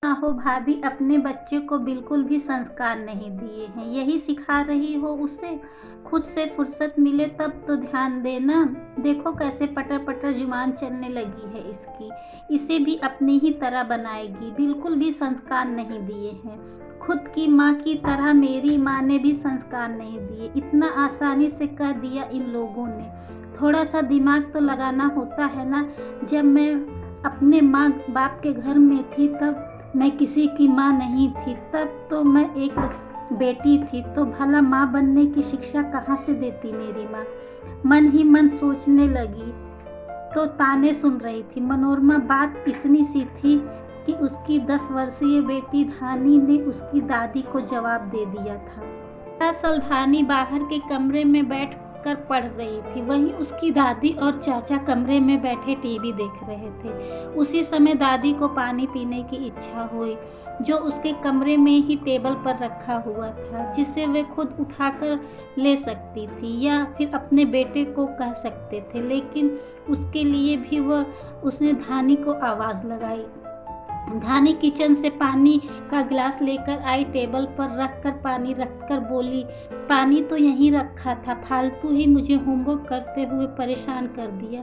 हो भाभी अपने बच्चे को बिल्कुल भी संस्कार नहीं दिए हैं, यही सिखा रही हो उसे। खुद से फुर्सत मिले तब तो ध्यान देना। देखो कैसे पटर पटर जुबान चलने लगी है इसकी। इसे भी अपनी ही तरह बनाएगी। बिल्कुल भी संस्कार नहीं दिए हैं। खुद की माँ की तरह मेरी माँ ने भी संस्कार नहीं दिए। इतना आसानी से कह दिया इन लोगों ने। थोड़ा सा दिमाग तो लगाना होता है ना। जब मैं अपने माँ बाप के घर में थी तब मैं किसी की माँ नहीं थी। तब तो मैं एक बेटी थी, तो भला माँ बनने की शिक्षा कहाँ से देती मेरी माँ। मन ही मन सोचने लगी तो ताने सुन रही थी। मनोरमा बात इतनी सी थी कि उसकी 10 वर्षीय बेटी धानी ने उसकी दादी को जवाब दे दिया था। दरअसल धानी बाहर के कमरे में बैठ कर पढ़ रही थी, वहीं उसकी दादी और चाचा कमरे में बैठे टीवी देख रहे थे। उसी समय दादी को पानी पीने की इच्छा हुई, जो उसके कमरे में ही टेबल पर रखा हुआ था, जिसे वे खुद उठाकर ले सकती थी या फिर अपने बेटे को कह सकते थे। लेकिन उसके लिए भी उसने धानी को आवाज़ लगाई। धानी किचन से पानी का गिलास लेकर आई, टेबल पर रखकर पानी रखकर बोली, पानी तो यहीं रखा था, फालतू ही मुझे होमवर्क करते हुए परेशान कर दिया।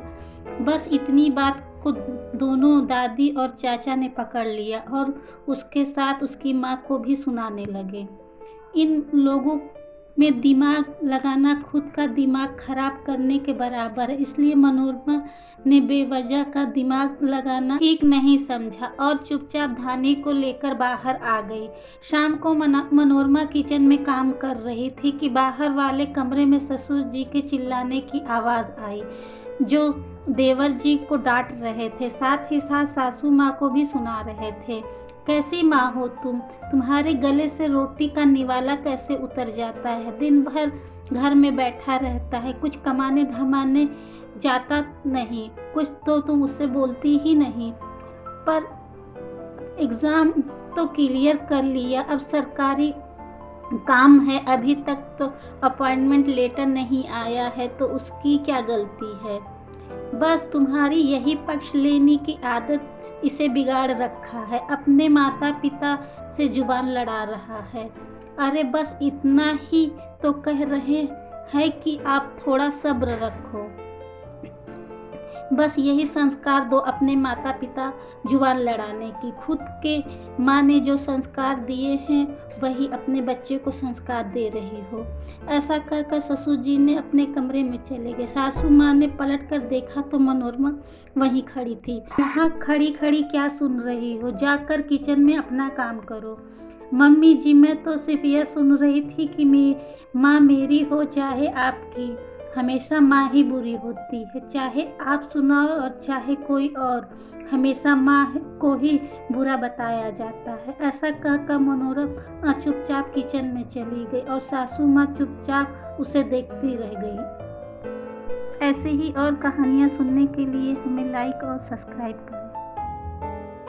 बस इतनी बात को दोनों दादी और चाचा ने पकड़ लिया और उसके साथ उसकी माँ को भी सुनाने लगे। इन लोगों में दिमाग लगाना खुद का दिमाग खराब करने के बराबर है, इसलिए मनोरमा ने बेवजह का दिमाग लगाना ठीक नहीं समझा और चुपचाप धानी को लेकर बाहर आ गई। शाम को मनोरमा किचन में काम कर रही थी कि बाहर वाले कमरे में ससुर जी के चिल्लाने की आवाज़ आई, जो देवर जी को डांट रहे थे, साथ ही साथ सासू माँ को भी सुना रहे थे। कैसी माँ हो तुम? तुम्हारे गले से रोटी का निवाला कैसे उतर जाता है? दिन भर घर में बैठा रहता है, कुछ कमाने धमाने जाता नहीं, कुछ तो तुम उससे बोलती ही नहीं। पर एग्ज़ाम तो क्लियर कर लिया, अब सरकारी काम है, अभी तक तो अपॉइंटमेंट लेटर नहीं आया है, तो उसकी क्या गलती है? बस तुम्हारी यही पक्ष लेने की आदत इसे बिगाड़ रखा है, अपने माता पिता से जुबान लड़ा रहा है। अरे बस इतना ही तो कह रहे हैं कि आप थोड़ा सब्र रखो। बस यही संस्कार दो अपने माता पिता जुबान लड़ाने की। खुद के माँ ने जो संस्कार दिए हैं वही अपने बच्चे को संस्कार दे रही हो। ऐसा कहकर ससुर जी ने अपने कमरे में चले गए। सासू माँ ने पलट कर देखा तो मनोरमा वहीं खड़ी थी। यहाँ खड़ी खड़ी क्या सुन रही हो? जाकर किचन में अपना काम करो। मम्मी जी मैं तो सिर्फ यह सुन रही थी कि माँ मेरी हो चाहे आपकी, हमेशा माँ ही बुरी होती है, चाहे आप सुनाओ और चाहे कोई और, हमेशा माँ को ही बुरा बताया जाता है। ऐसा कहकर मनोरमा चुपचाप किचन में चली गई और सासू माँ चुपचाप उसे देखती रह गई। ऐसे ही और कहानियाँ सुनने के लिए हमें लाइक और सब्सक्राइब करें।